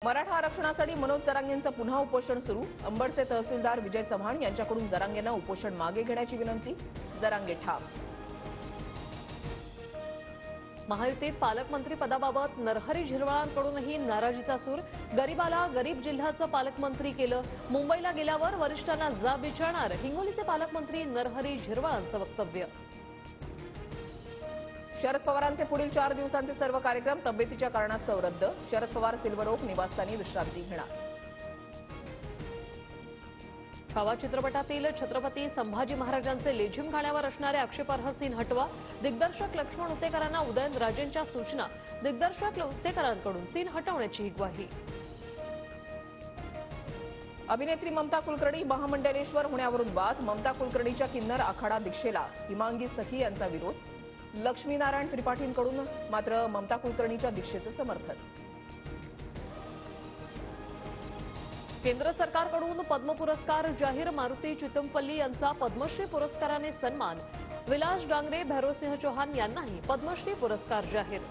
मराठा आरक्षणासाठी मनोज जरांगेंचं पुन्हा उपोषण सुरू. अंबडचे तहसीलदार विजय चव्हाण यांच्याकडून जरांगेंना उपोषण मागे घेण्याची विनंती. जरांगे ठाम. महायुतीत पालकमंत्री पदाबाबत नरहरी झिरवाळांकडूनही नाराजीचा सूर. गरीबाला गरीब जिल्ह्याचं पालकमंत्री केलं. मुंबईला गेल्यावर वरिष्ठांना जाब विचारणार. हिंगोलीचे पालकमंत्री नरहरी झिरवाळांचं वक्तव्य. शरद पवारांचे पुढील 4 दिवसांचे सर्व कार्यक्रम तब्येतीच्या कारणास्तव रद्द. शरद पवार सिल्वर ओक निवासस्थानी विश्रांती घेणार. छावा चित्रपटातील छत्रपती संभाजी महाराजांचे लेझिम गाण्यावर असणारे आक्षेपार्ह सीन हटवा. दिग्दर्शक लक्ष्मण उतेकरांना उदयनराजेंच्या सूचना. दिग्दर्शक उतेकरांकडून सीन हटवण्याची ग्वाही. अभिनेत्री ममता कुलकर्णी महामंडलेश्वर होण्यावरून वाद. ममता कुलकर्णीच्या किन्नर आखाडा दीक्षेला हिमांगी सखी यांचा विरोध. लक्ष्मीनारायण त्रिपाठींकडून मात्र ममता कुलकर्णीच्या दीक्षेचं समर्थन. केंद्र सरकारकडून पद्म पुरस्कार जाहीर. मारुती चितमपल्ली यांचा पद्मश्री पुरस्काराने सन्मान. विलास डांगरे, भैरवसिंह चौहान यांनाही पद्मश्री पुरस्कार जाहीर.